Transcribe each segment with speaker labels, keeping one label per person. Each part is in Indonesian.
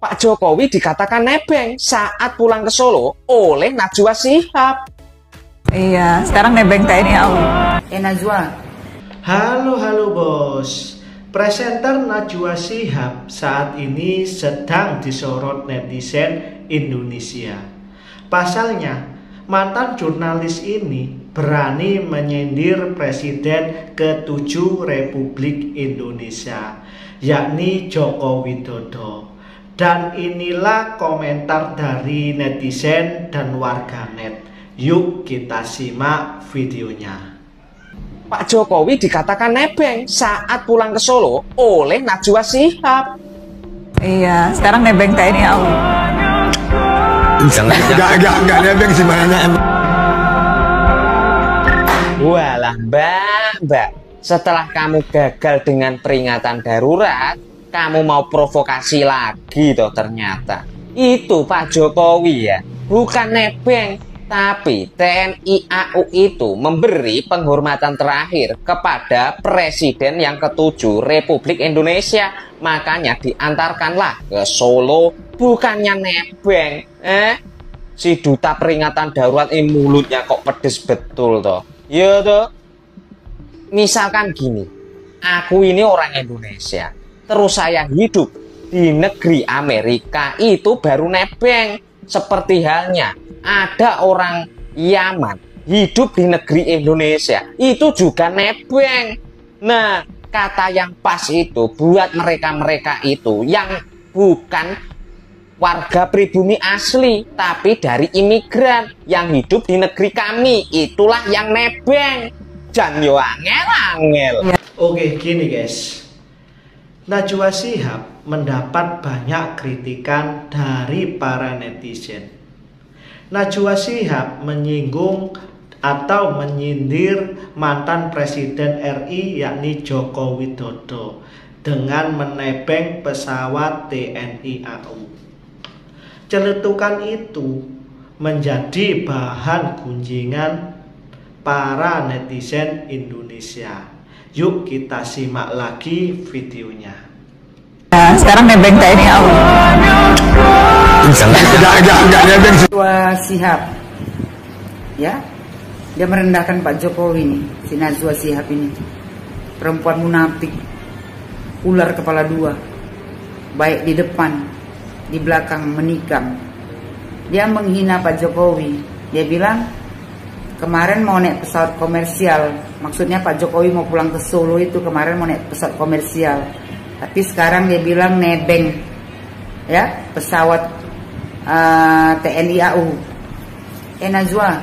Speaker 1: Pak Jokowi dikatakan nebeng saat pulang ke Solo oleh Najwa Shihab.
Speaker 2: Iya, sekarang nebeng TNI AU. Najwa.
Speaker 3: Halo bos. Presenter Najwa Shihab saat ini sedang disorot netizen Indonesia. Pasalnya, mantan jurnalis ini berani menyindir Presiden ke-7 Republik Indonesia, yakni Joko Widodo. Dan inilah komentar dari netizen dan warganet. Yuk kita simak videonya.
Speaker 1: Pak Jokowi dikatakan nebeng saat pulang ke Solo oleh Najwa Shihab.
Speaker 2: Iya, sekarang nebeng TNI AU.
Speaker 4: Enggak nebeng sih mana.
Speaker 1: Walah mbak, setelah kamu gagal dengan peringatan darurat, kamu mau provokasi lagi toh ternyata. Itu Pak Jokowi ya, bukan nebeng, tapi TNI AU itu memberi penghormatan terakhir kepada Presiden yang ke-7 Republik Indonesia. Makanya diantarkanlah ke Solo, bukannya nebeng. Si duta peringatan darurat ini mulutnya kok pedes betul toh. Ya toh. Misalkan gini, aku ini orang Indonesia, terus saya hidup di negeri Amerika, itu baru nebeng. Seperti halnya ada orang Yaman hidup di negeri Indonesia, itu juga nebeng. Nah, kata yang pas itu buat mereka-mereka itu yang bukan warga pribumi asli, tapi dari imigran yang hidup di negeri kami, itulah yang nebeng. Jan yo angel.
Speaker 3: Oke, gini guys. Najwa Shihab mendapat banyak kritikan dari para netizen. Najwa Shihab menyinggung atau menyindir mantan Presiden RI yakni Joko Widodo dengan menebeng pesawat TNI AU. Celetukan itu menjadi bahan gunjingan para netizen Indonesia. Yuk kita simak lagi videonya.
Speaker 2: Nah, sekarang nebeng TNI AU.
Speaker 4: Enggak nebeng sih.
Speaker 2: Najwa Shihab. Ya. Dia merendahkan Pak Jokowi nih, si Najwa Shihab ini. Perempuan munafik. Ular kepala dua. Baik di depan, di belakang menikam. Dia menghina Pak Jokowi. Dia bilang kemarin mau naik pesawat komersial. Maksudnya Pak Jokowi mau pulang ke Solo itu kemarin mau naik pesawat komersial. Tapi sekarang dia bilang nebeng ya pesawat TNI AU. Najwa,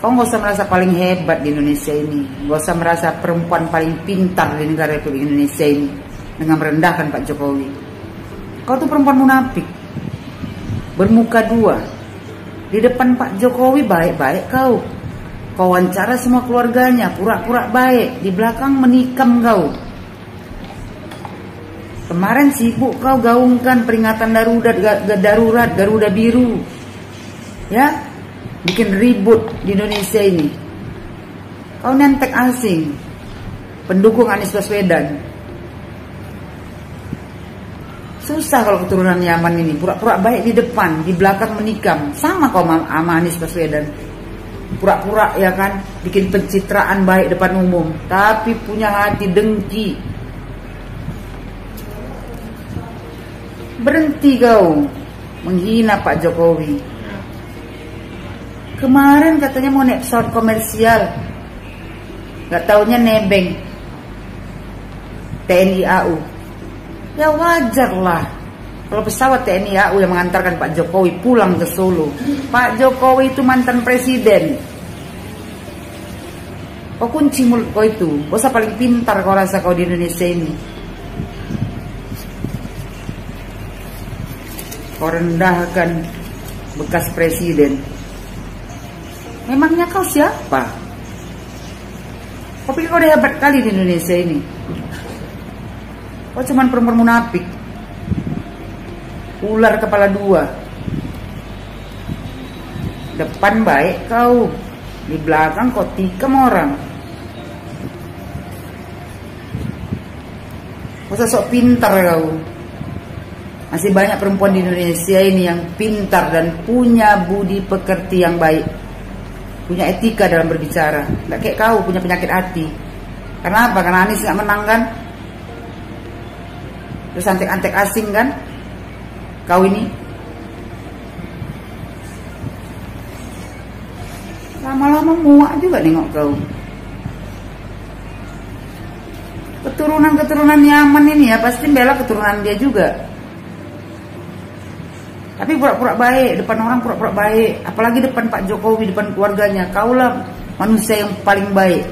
Speaker 2: kau nggak usah merasa paling hebat di Indonesia ini. Nggak usah merasa perempuan paling pintar di negara Republik Indonesia ini dengan merendahkan Pak Jokowi. Kau tuh perempuan munafik, bermuka dua. Di depan Pak Jokowi baik-baik kau. Kau wawancara semua keluarganya, pura-pura baik. Di belakang menikam kau. Kemarin sibuk kau gaungkan peringatan darurat Garuda Biru. Ya, bikin ribut di Indonesia ini. Kau nentek asing, pendukung Anies Baswedan. Susah kalau keturunan Yaman ini, pura-pura baik di depan, di belakang menikam. Sama kau sama Anies Baswedan. Pura-pura ya kan, bikin pencitraan baik depan umum, tapi punya hati dengki. Berhenti kau menghina Pak Jokowi. Kemarin katanya mau naik pesawat komersial, gak taunya nebeng TNI AU. Ya wajar lah kalau pesawat TNI AU yang mengantarkan Pak Jokowi pulang ke Solo. Pak Jokowi itu mantan presiden. Kau kunci mulut kau itu. Kau usah paling pintar kau rasa kau di Indonesia ini. Kau rendahkan bekas presiden. Memangnya kau siapa? Kau pikir kau udah hebat kali di Indonesia ini? Kau cuman perempuan munafik. Ular kepala dua. Depan baik kau, di belakang kau tikam orang. Kau usah sok pintar kau. Masih banyak perempuan di Indonesia ini yang pintar dan punya budi pekerti yang baik, punya etika dalam berbicara. Nggak kayak kau punya penyakit hati. Karena apa? Karena Anies nggak menang kan? Terus antek-antek asing kan? Kau ini lama-lama muak juga nengok kau. Keturunan Yaman ini ya pasti bela keturunan dia juga. Tapi pura-pura baik, depan orang pura-pura baik. Apalagi depan Pak Jokowi, depan keluarganya. Kaulah manusia yang paling baik.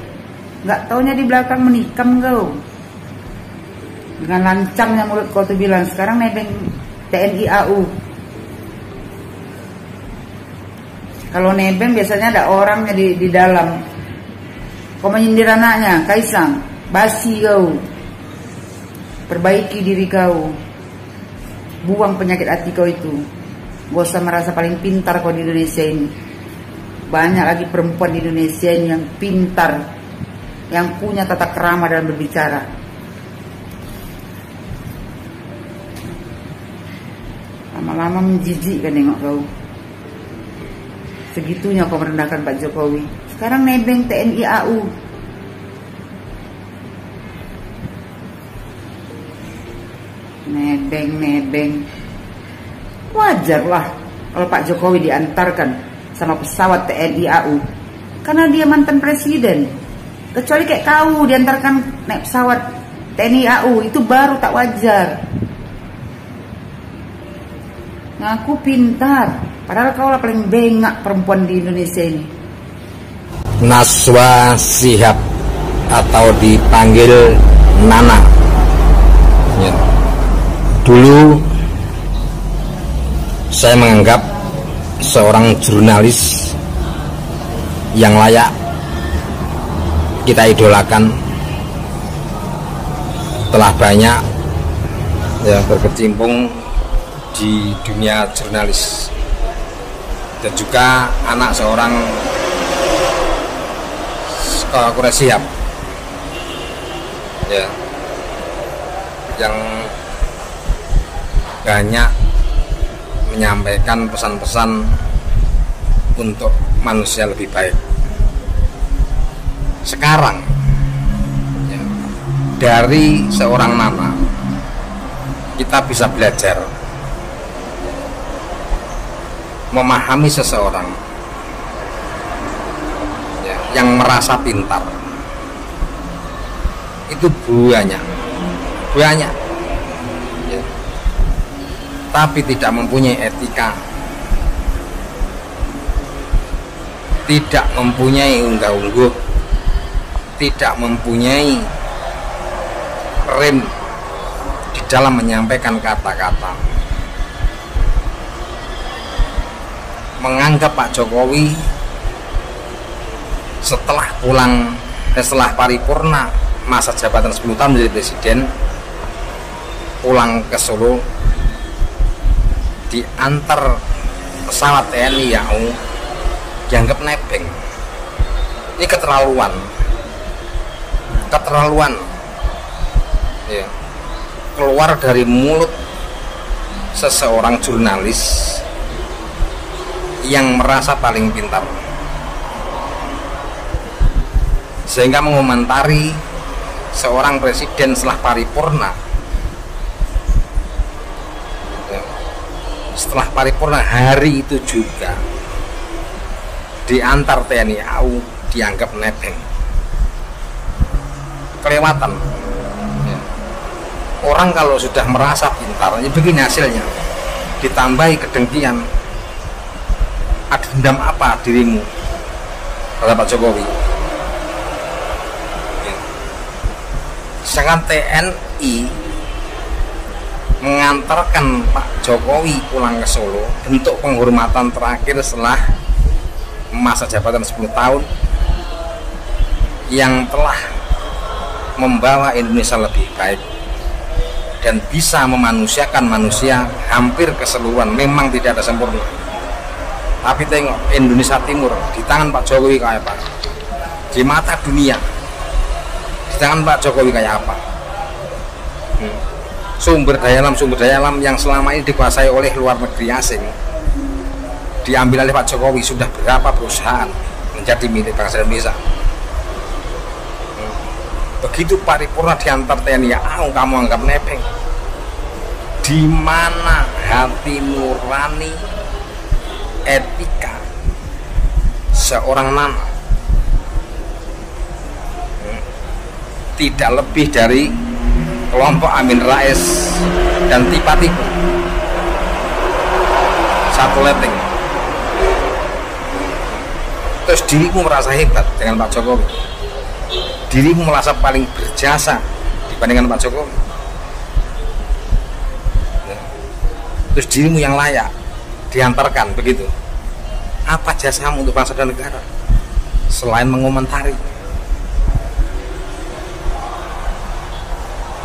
Speaker 2: Nggak taunya di belakang menikam kau. Dengan lancangnya mulut kau tuh bilang, sekarang nebeng TNI AU. Kalau nebeng biasanya ada orangnya di dalam. Kau menyindir anaknya, Kaisang. Basi kau. Perbaiki diri kau. Buang penyakit hati kau itu. Gak usah merasa paling pintar kau di Indonesia ini. Banyak lagi perempuan di Indonesia ini yang pintar, yang punya tata krama dalam berbicara. Lama-lama menjijikkan nengok kau. Segitunya kau merendahkan Pak Jokowi. Sekarang nebeng TNI AU. Nebeng. Wajarlah kalau Pak Jokowi diantarkan sama pesawat TNI AU, karena dia mantan presiden. Kecuali kayak kau diantarkan naik pesawat TNI AU, itu baru tak wajar. Ngaku pintar, padahal kau lah paling bengak perempuan di Indonesia ini.
Speaker 5: Najwa Shihab atau dipanggil Nana ya. Dulu saya menganggap seorang jurnalis yang layak kita idolakan, telah banyak ya berkecimpung di dunia jurnalis, dan juga anak seorang Najwa Shihab ya, yang banyak menyampaikan pesan-pesan untuk manusia lebih baik. Sekarang ya, dari seorang Nana kita bisa belajar memahami seseorang ya, yang merasa pintar. Itu banyak ya, tapi tidak mempunyai etika, tidak mempunyai unggah-ungguh, tidak mempunyai rem di dalam menyampaikan kata-kata. Menganggap Pak Jokowi setelah paripurna masa jabatan 10 tahun menjadi presiden, pulang ke Solo diantar pesawat TNI AU, dianggap nebeng. Ini keterlaluan ya, keluar dari mulut seseorang jurnalis yang merasa paling pintar, sehingga mengomentari seorang presiden setelah paripurna. Setelah paripurna hari itu juga diantar TNI AU, dianggap nebeng. Kelewatan ya. Orang kalau sudah merasa pintar, ya begini hasilnya. Ditambahi kedengkian. Ada dendam apa dirimu kata Pak Jokowi ya. Sedangkan TNI mengantarkan Pak Jokowi pulang ke Solo, bentuk penghormatan terakhir setelah masa jabatan 10 tahun yang telah membawa Indonesia lebih baik dan bisa memanusiakan manusia hampir keseluruhan. Memang tidak ada sempurna, tapi tengok Indonesia Timur di tangan Pak Jokowi kayak apa, di mata dunia di tangan Pak Jokowi kayak apa. sumber daya alam yang selama ini dikuasai oleh luar negeri asing diambil oleh Pak Jokowi. Sudah berapa perusahaan menjadi milik bangsa Indonesia. Begitu paripurna diantar TNI AU, kamu anggap nebeng. Di mana hati nurani etika seorang Nana? Tidak lebih dari kelompok Amin Rais dan tiba-tiba satu leteng. Terus dirimu merasa hebat dengan Pak Jokowi, dirimu merasa paling berjasa dibandingkan Pak Jokowi, terus dirimu yang layak diantarkan begitu. Apa jasamu untuk bangsa dan negara selain mengomentari?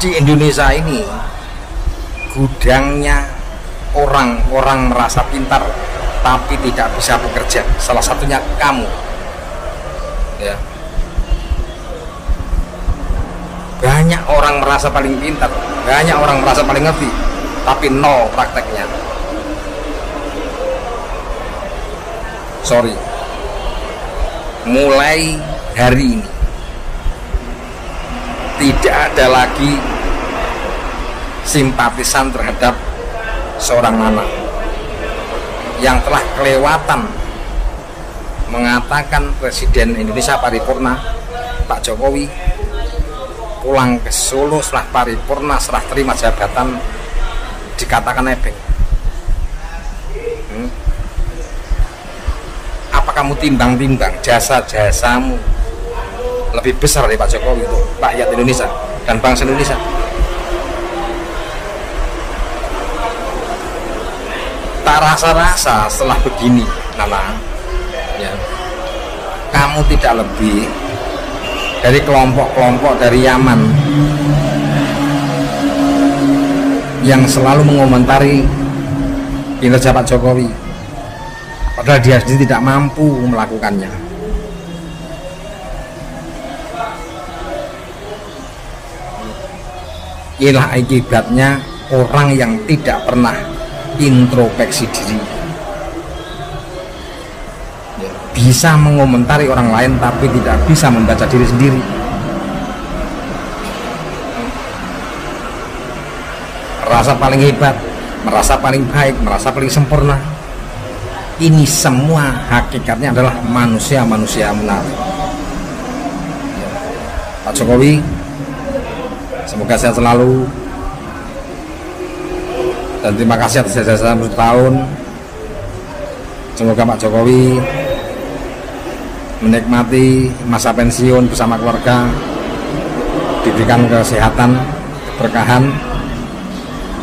Speaker 5: Di Indonesia ini gudangnya orang-orang merasa pintar tapi tidak bisa bekerja. Salah satunya kamu, ya. Banyak orang merasa paling pintar, banyak orang merasa paling ngerti, tapi nol prakteknya. Sorry, mulai hari ini tidak ada lagi simpatisan terhadap seorang Nana yang telah kelewatan mengatakan Presiden Indonesia paripurna Pak Jokowi pulang ke Solo setelah paripurna, setelah terima jabatan, dikatakan nebeng. Apa kamu timbang-timbang jasa-jasamu lebih besar dari Pak Jokowi untuk rakyat Indonesia dan bangsa Indonesia? Tak rasa-rasa setelah begini, Nana, ya, kamu tidak lebih dari kelompok-kelompok dari Yaman yang selalu mengomentari kinerja Pak Jokowi, padahal dia sendiri tidak mampu melakukannya. Inilah akibatnya orang yang tidak pernah introspeksi diri, bisa mengomentari orang lain tapi tidak bisa membaca diri sendiri. Merasa paling hebat, merasa paling baik, merasa paling sempurna. Ini semua hakikatnya adalah manusia-manusia munafik. Pak Jokowi, semoga sehat selalu, dan terima kasih atas jasa 1 tahun. Semoga Pak Jokowi menikmati masa pensiun bersama keluarga, diberikan kesehatan, keberkahan.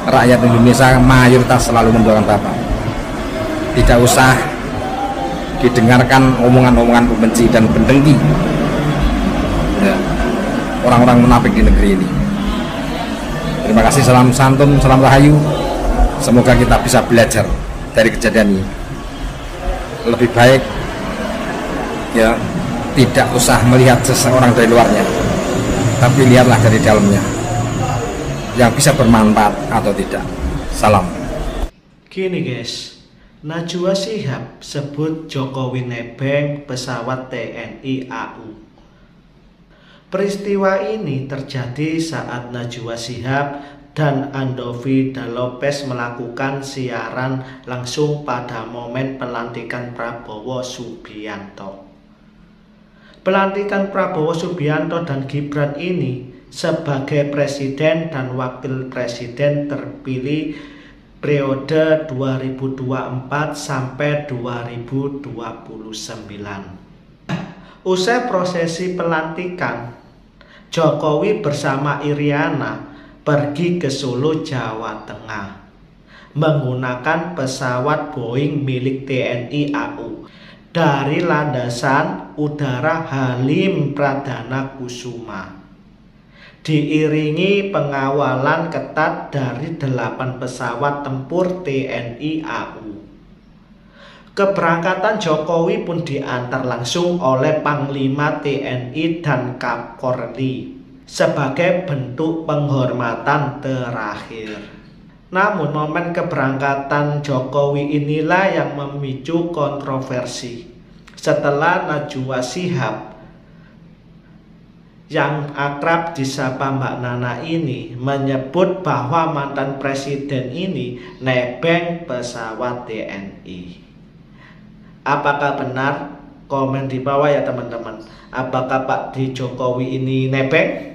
Speaker 5: Rakyat Indonesia mayoritas selalu mendoakan Bapak. Tidak usah didengarkan omongan-omongan pembenci dan pendengki, ya, orang-orang munafik di negeri ini. Terima kasih, salam santun, salam rahayu. Semoga kita bisa belajar dari kejadian ini. Lebih baik, ya, tidak usah melihat seseorang dari luarnya, tapi lihatlah dari dalamnya, yang bisa bermanfaat atau tidak. Salam.
Speaker 3: Gini guys, Najwa Shihab sebut Jokowi nebeng pesawat TNI AU. Peristiwa ini terjadi saat Najwa Shihab dan Andovi da Lopez melakukan siaran langsung pada momen pelantikan Prabowo Subianto. Pelantikan Prabowo Subianto dan Gibran ini sebagai presiden dan wakil presiden terpilih periode 2024 sampai 2029. Usai prosesi pelantikan, Jokowi bersama Iriana pergi ke Solo, Jawa Tengah menggunakan pesawat Boeing milik TNI AU dari landasan udara Halim Perdana Kusuma, diiringi pengawalan ketat dari 8 pesawat tempur TNI AU. Keberangkatan Jokowi pun diantar langsung oleh Panglima TNI dan Kapolri sebagai bentuk penghormatan terakhir. Namun momen keberangkatan Jokowi inilah yang memicu kontroversi. Setelah Najwa Shihab yang akrab disapa Mbak Nana ini menyebut bahwa mantan presiden ini nebeng pesawat TNI. Apakah benar? Komen di bawah ya teman-teman. Apakah Pak Jokowi ini nebeng?